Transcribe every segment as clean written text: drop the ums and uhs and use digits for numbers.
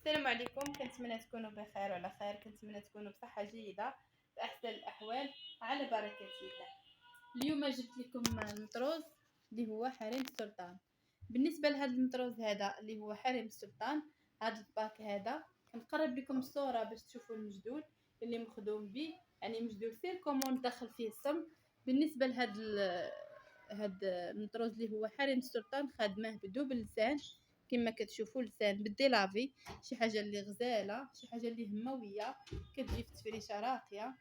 السلام عليكم، كنتمنى تكونوا بخير وعلى خير. كنتمنى تكونوا بصحه جيده باحسن الاحوال على بركه الله. اليوم جبت لكم المطروز اللي هو حريم السلطان. بالنسبه لهذا المطروز هذا اللي هو حريم السلطان، هذا الباك هذا كنقرب لكم الصوره باش تشوفوا المجدول اللي مخدوم به، يعني مجدول سير كومون داخل فيه السم. بالنسبه هاد المطروز اللي هو حريم السلطان خادمه بدوب لسان كما كتشوفوا، لسان بالديلافي، شي حاجه اللي غزاله، شي حاجه اللي همويه، كتجي في تفريشه راقيه،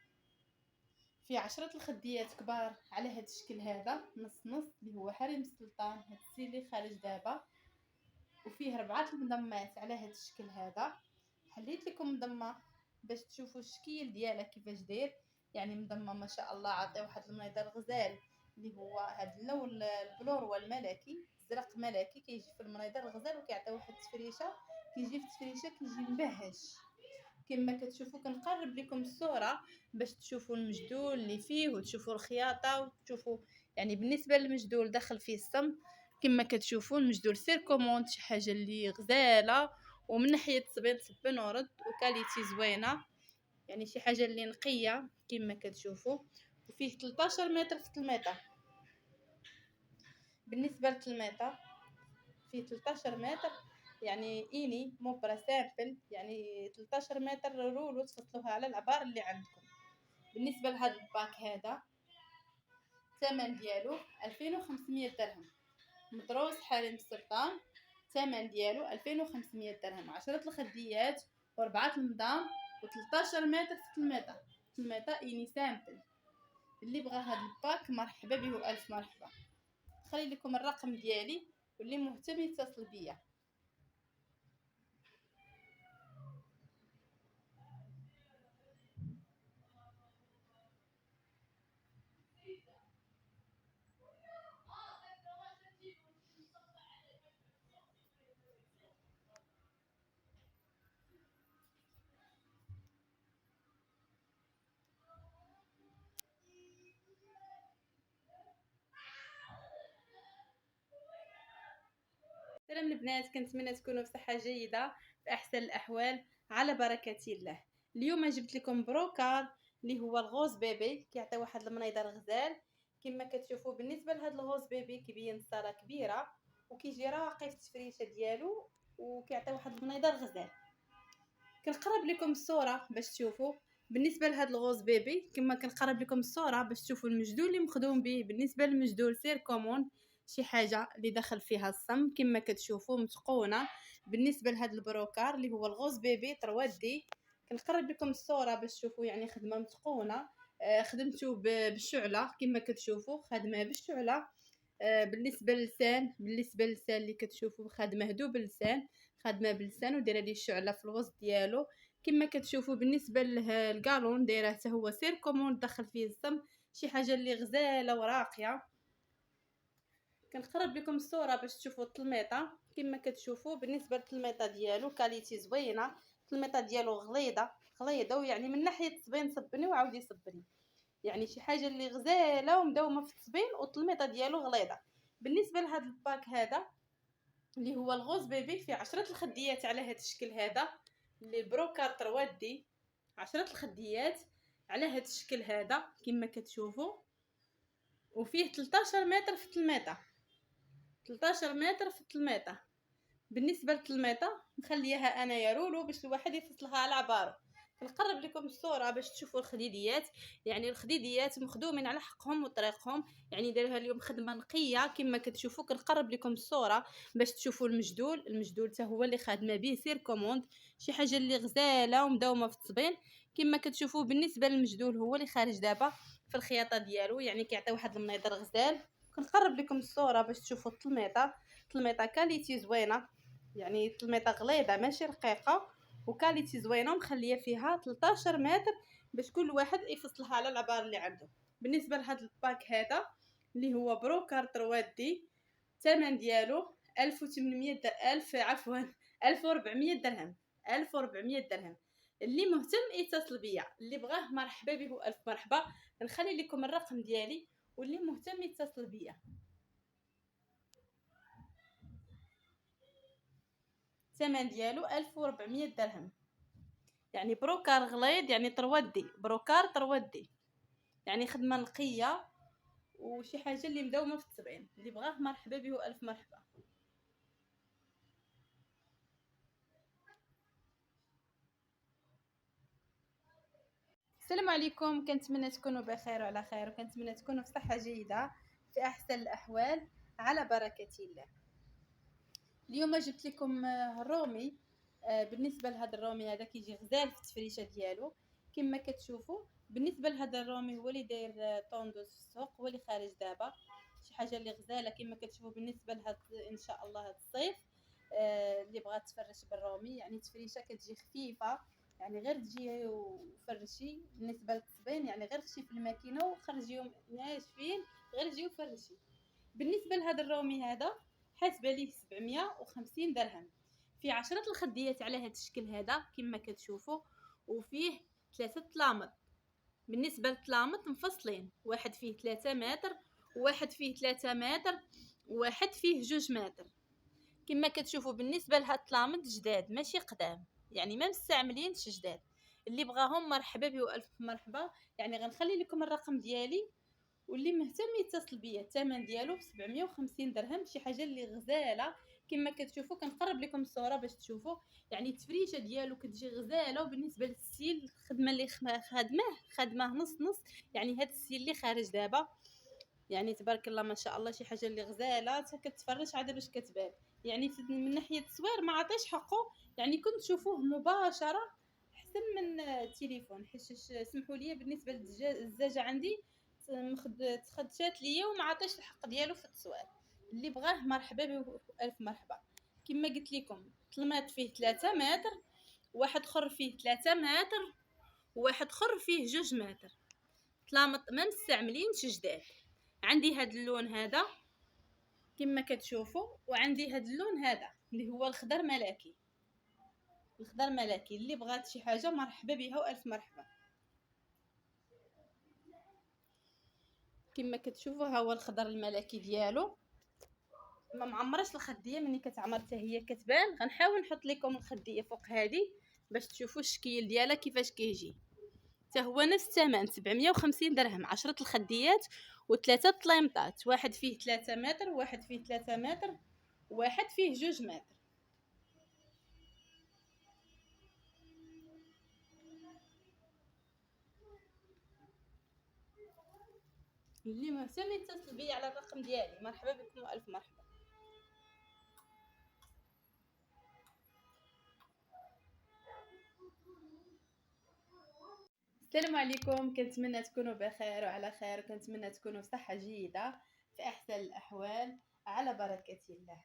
في 10 الخديات كبار على هذا الشكل هذا، نص نص اللي هو حريم السلطان. هذا السيل اللي خارج دابا، وفيه 4 المضمات على هذا الشكل هذا. حليت لكم مضمه باش تشوفوا الشكل ديالها كيفاش داير، يعني مضمه ما شاء الله عطيه واحد المنظر غزال اللي هو هذا اللون البلور والملكي، زرق ملكي، كيجي في المنظر الغزال وكيعطي واحد التفريشه، كيجي في التفريشه كيجي مبهج كما كتشوفوا. كنقرب لكم الصوره باش تشوفوا المجدول اللي فيه وتشوفوا الخياطه وتشوفوا، يعني بالنسبه للمجدول داخل فيه الصم كما كتشوفوا. المجدول سير كوموند، شي حاجه اللي غزاله، ومن ناحيه التصبين صبن ورد وكاليتي زوينه، يعني شي حاجه اللي نقيه كما كتشوفوا. وفيه 13 متر في 3 متر. بالنسبه ل 3 متر فيه 13 متر، يعني اني موبرا سامبل، يعني 13 متر رولو تفصلوها على العبار اللي عندكم. بالنسبه لهذا الباك هذا الثمن ديالو 2500 درهم، مطروز حريم السلطان. الثمن ديالو 2500 درهم، 10 الخديات و4 المضام و13 متر في 3 متر. 3 متر اني سامبل. اللي بغى هذا الباك مرحبا به والف مرحبا. خلي لكم الرقم ديالي واللي مهتم يتصل بيا. سلام البنات، كنتمنى تكونوا بصحه جيده باحسن الاحوال على بركه الله. اليوم جبت لكم بروكار اللي هو الغوز بيبي، كيعطي واحد المنظر غزال كما كتشوفوا. بالنسبه لهذا الغوز بيبي كيبين الصاله كبيره وكيجي راقي في التفريشه ديالو وكيعطي واحد المنظر غزال. كنقرب لكم الصوره باش تشوفوا. بالنسبه لهذا الغوز بيبي كما كنقرب لكم الصوره باش تشوفوا المجدول اللي مخدوم به. بالنسبه للمجدول سير كومون، شي حاجه اللي دخل فيها الصم كما كتشوفوا متقونه. بالنسبه لهذا البروكار اللي هو الغوز بيبي طروادي، كنقرب لكم الصوره باش تشوفوا، يعني خدمه متقونه. خدمته بالشعله كما كتشوفوا، خدمه بالشعله. بالنسبه للسان اللي كتشوفوا خادمه هدوب اللسان، خادمه باللسان ودايره ليه الشعله في الوسط ديالو كما كتشوفوا. بالنسبه للكالون دايره حتى هو سير كومون دخل فيه السم، شي حاجه اللي غزاله وراقيه. كنقرب لكم الصوره باش تشوفوا التلميطه كما كتشوفوا. بالنسبه للتلميطه ديالو كاليتي زوينه، التلميطه ديالو غليظه، ويعني من ناحيه التصبين صبني وعاودي صبني، يعني شي حاجه اللي غزاله ومداومه في التصبين والتلميطه ديالو غليظه. بالنسبه لهذا الباك هذا اللي هو الغوز بيبي، فيه 10 الخديات على هذا الشكل هذا، اللي بروكار طروادي، 10 الخديات على هذا الشكل هذا كما كتشوفوا. وفيه 13 متر في 3 متر، 13 متر في 3 متر. بالنسبه للتلميطه مخليها انايا رولو باش الواحد يفصلها على عبارو. كنقرب لكم الصوره باش تشوفوا الخديديات، يعني الخديديات مخدومين على حقهم وطريقهم، يعني داروها اليوم خدمه نقيه كما كتشوفوا. كنقرب لكم الصوره باش تشوفوا المجدول حتى هو اللي خادمه به سير كوموند، شي حاجه اللي غزاله ومداومه في التصبين كما كتشوفوا. بالنسبه للمجدول هو اللي خارج دابا في الخياطه ديالو، يعني كيعطي واحد المنظر غزال. كنقرب لكم الصوره باش تشوفوا التلميطه كاليتي زوينه، يعني تلميطه غليظه ماشي رقيقه، وكاليتي زوينه ومخليه فيها 13 متر باش كل واحد يفصلها على العبار اللي عنده. بالنسبه لهذا الباك هذا اللي هو بروكار طروادي، الثمن ديالو 1800 1000 عفوا 1400 درهم، 1400 درهم. اللي مهتم يتصل بيا، اللي بغاه مرحبا به الف مرحبا. نخلي لكم الرقم ديالي واللي مهتم يتصل بيا. الثمن ديالو 1400 درهم. يعني بروكار غليظ، يعني طرودي بروكار طرودي، يعني خدمه نقيه وشي حاجه اللي مداومه في التبعين. اللي بغاه مرحبا به والف مرحبا. السلام عليكم، كنتمنى تكونوا بخير وعلى خير، وكنتمنى تكونوا في صحه جيده في احسن الاحوال على بركه الله. اليوم جبت لكم الرومي. بالنسبه لهذا الرومي هذا كيجي غزال في التفريشه ديالو كما كتشوفوا. بالنسبه لهذا الرومي هو اللي داير طوندوس في السوق، هو اللي خارج دابا، شي حاجه اللي غزاله كما كتشوفوا. بالنسبه لهذا ان شاء الله هذا الصيف اللي بغات تفرش بالرومي، يعني تفريشه كتجي خفيفه، يعني غير تجي وفرشي. بالنسبه للصبين يعني غير خشي في الماكينه وخرجيهم ناشفين، غير جي وفرشي. بالنسبه لهذا الرومي هذا حاسبه ليه 750 درهم. فيه 10 الخديات على هذا الشكل هذا كما كتشوفوا، وفيه 3 طلامط. بالنسبه للطلامط مفصلين، واحد فيه 3 متر، وواحد فيه 3 متر، وواحد فيه 2 متر كما كتشوفوا. بالنسبه لهاد الطلامط جداد ماشي قدام، يعني ما مستعملينش، جداد. اللي بغاهم مرحبا به والف مرحبا. يعني غنخلي لكم الرقم ديالي، واللي مهتم يتصل بيا. الثمن ديالو 750 درهم، شي حاجه اللي غزاله كما كتشوفوا. كنقرب لكم الصوره باش تشوفوا، يعني التفريشه ديالو كتجي غزاله. وبالنسبه للسيل الخدمه اللي خادمه نص نص، يعني هذا السيل اللي خارج دابا يعني تبارك الله ما شاء الله، شي حاجه اللي غزاله كتفرج عاد باش كتبان. يعني من ناحيه التصوير ما عطيش حقه، يعني كنت تشوفوه مباشره احسن من التليفون. حيت سمحوا لي بالنسبه للدجاجه عندي تخدشات ليا وما عطيش الحق ديالو في التصوير. اللي بغاه مرحبا به الف مرحبا. كما قلت لكم طلمات فيه 3 متر، واحد اخر فيه 3 متر، وواحد اخر فيه 2 متر. طلامط ما مستعملينش جداد. عندي هاد اللون هذا كما كتشوفوا، وعندي هاد اللون هذا اللي هو الخضر ملكي. الخضر ملكي اللي بغات شي حاجه مرحبا بها والف مرحبا. كما كتشوفوا ها هو الخضر الملكي ديالو. ما معمرش الخديه، مني كتعمر حتى هي كتبان. غنحاول نحط لكم الخديه فوق هذه باش تشوفوا الشكل ديالها كيفاش كيجي. حتى هو نفس الثمن 750 درهم، 10 الخديات وثلاثه طليمطات. واحد فيه 3 متر، واحد فيه 3 متر، واحد فيه 2 متر. اللي مهتم يتصل بي على الرقم ديالي. مرحبا بكم والف مرحبا. السلام عليكم، كنتمنى تكونوا بخير وعلى خير، كنتمنى تكونوا في صحه جيده في احسن الاحوال على بركه الله.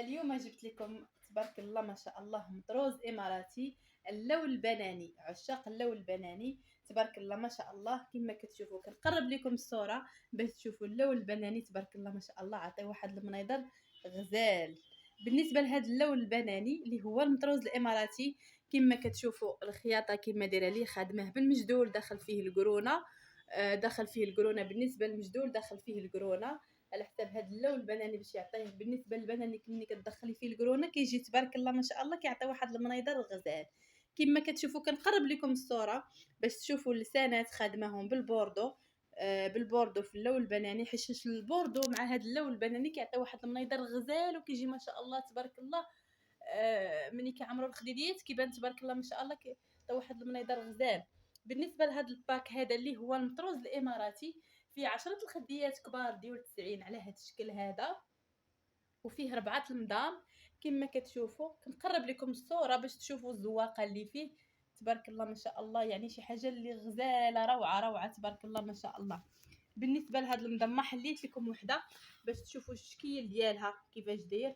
اليوم جبت لكم تبارك الله ما شاء الله مطروز اماراتي، اللون البناني. عشاق اللون البناني تبارك الله ما شاء الله. كما كتشوفوا كنقرب لكم الصوره باش تشوفوا اللون البناني تبارك الله ما شاء الله. عطيه واحد المنيضر غزال. بالنسبه لهذا اللون البناني اللي هو المطروز الاماراتي، كما كتشوفوا الخياطه كما دايره ليه، خادمه بالمجدول، داخل فيه القرونه. داخل فيه القرونه. بالنسبه للمجدول داخل فيه القرونه على حساب هذا اللون البناني باش يعطيه. بالنسبه للبناني ملي كتدخلي فيه القرونه كيجي تبارك الله ما شاء الله، كيعطي واحد المنيضر الغزال. كما كتشوفوا كنقرب لكم الصوره باش تشوفوا اللسانات خادماهم بالبوردو. بالبوردو في اللون البناني، حيت البوردو مع هذا اللون البناني كيعطي واحد المنيضر غزال وكيجي ما شاء الله تبارك الله. ملي كيعمروا الخديديات كيبان تبارك الله ما شاء الله، كيعطي واحد المنيضر غزال. بالنسبه لهذا الباك هذا اللي هو المطروز الاماراتي، فيه 10 الخديات كبار ديال 90 على هذا الشكل هذا، وفيه 4 المضام كما كتشوفوا. كنقرب لكم الصوره باش تشوفوا الزواقه اللي فيه تبارك الله ما شاء الله. يعني شي حاجه اللي غزاله روعه روعه تبارك الله ما شاء الله. بالنسبه لهاد المضمه حليت لكم وحده باش تشوفوا الشكل ديالها كيفاش داير،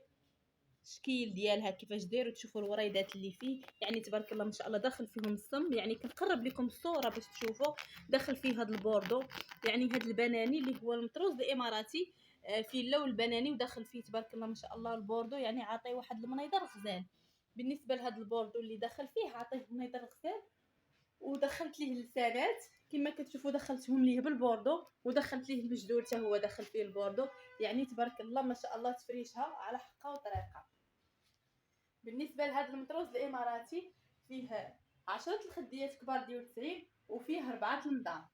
الشكل ديالها كيفاش داير، وتشوفوا الوريدات اللي فيه. يعني تبارك الله ما شاء الله داخل فيهم الصم. يعني كنقرب لكم الصوره باش تشوفوا. داخل فيه هذا البوردو، يعني هذا البناني اللي هو المطروز الاماراتي فيه اللون البناني، وداخل فيه تبارك الله ما شاء الله البوردو، يعني عاطيه واحد المنيضر غزال. بالنسبه لهذا البوردو اللي داخل فيه عاطيه منيضر غزال. ودخلت ليه اللسانات كما كتشوفوا، دخلتهم ليه بالبوردو، ودخلت ليه المجدول حتى هو داخل فيه البوردو. يعني تبارك الله ما شاء الله تفريشها على حقها وطريقها. بالنسبه لهذا المطروز الاماراتي فيه 10 الخديات كبار ديال 90 وفيه 4 المدام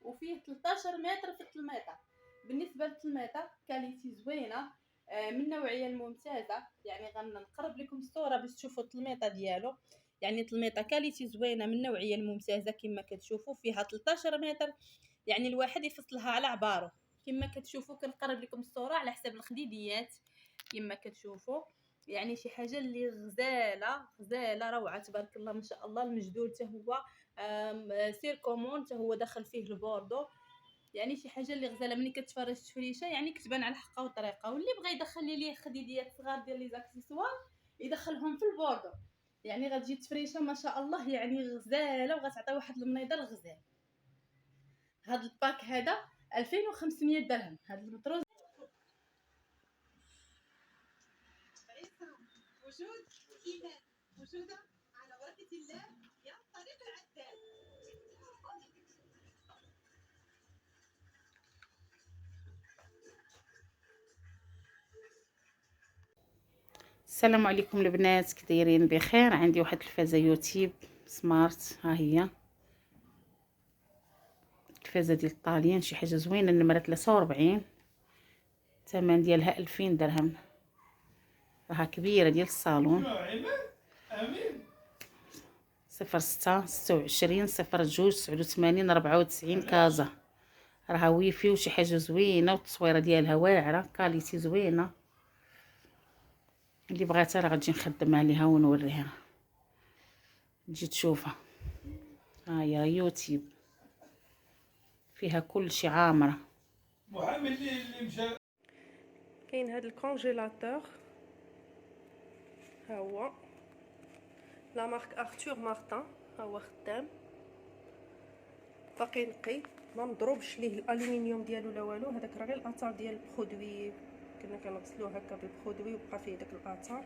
وفيه 13 متر في 3 متر. بالنسبه للتلميطه كاليتي زوينه من النوعيه الممتازه. يعني غنقرب لكم الصوره باش تشوفوا التلميطه ديالو. يعني تلميطه كاليتي زوينه من النوعيه الممتازه كما كتشوفوا فيها 13 متر. يعني الواحد يفصلها على عبارو كما كتشوفوا. كنقرب لكم الصوره على حساب الخديديات كما كتشوفوا. يعني شي حاجه اللي غزاله غزاله روعه تبارك الله ما شاء الله. المجدول حتى هو سير كومون حتى هو دخل فيه البوردو. يعني شي حاجه اللي غزاله ملي كتفرج التفريشه يعني كتبان على حقها وطريقه. واللي بغى يدخل ليه خديديات صغار ديال لي زاكسيسوار يدخلهم في البوردو. يعني غتجي التفريشه ما شاء الله يعني غزاله وغتعطي واحد المنيضه الغزال. هاد الباك هذا 2500 درهم. هاد المطروز وجود ايمان موجوده على بركه الله يا طريق العدال. السلام عليكم البنات، كي دايرين؟ بخير. عندي واحد التلفازه يوتيوب سمارت، ها هي التلفازه ديال الطاليان، شي حاجه زوينه. النمره 43 الثمن ديالها 2000 درهم. راها كبيره ديال الصالون. 06 26 02 89 94 كازا. راها ويفي وشي حاجه زوينه والتصويره ديالها واعره كاليتي زوينه. اللي بغاتها راه غتجي نخدم عليها ونوريها تجي تشوفها. ها هي يوتيوب فيها كل شي عامره. محمد اللي مشى. كاين هذا الكونجيلاتور، ها هو لا مارك ارتور مارتان، ها هو خدام باقي نقي ما مضروبش ليه الالومنيوم ديالو لا والو. هذاك راه غير الاثار ديال البرودوي، كنا كنغسلوه هكا بالبرودوي وبقى فيه داك الاثار.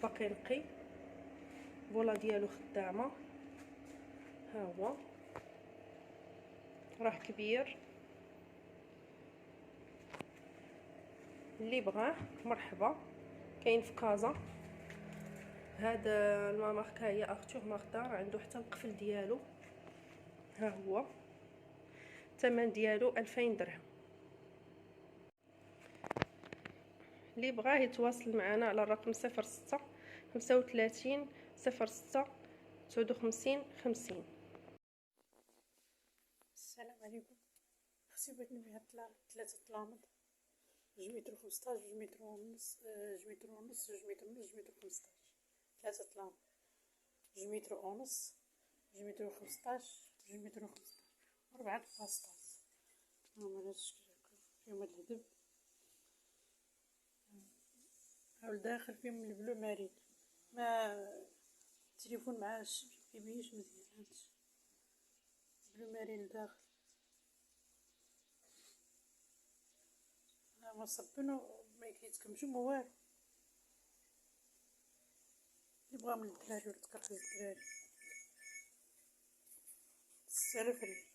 باقي نقي، فولا ديالو خدامه، ها هو راه كبير. اللي بغاه مرحبا، كاين في كازا. هذا الماركه هي ارتور مارتان، عنده حتى القفل ديالو، ها هو الثمن ديالو 2000 درهم. اللي بغاه يتواصل معنا على الرقم 06 35 06 59 50. السلام عليكم. خصي بغيت نبيع 3 طلامط، 2 متر 15، 2 متر ونص، 2 متر ونص، 2 متر ونص، 2 متر 15. 3 طلامط 2 متر ونص، 2 متر 15، 2 متر 15. 4 باسطات هما على الشكل هكا، فيهم هاد الهدب، هاو الداخل فيهم البلو مارين. ما التليفون معاش مكيبينش مزيان، هادشي بلو مارين الداخل. ما صبنو ما كيتكمشو ما والو. اللي بغا من الدراري ولا تكرفي الدراري 6000 ريال.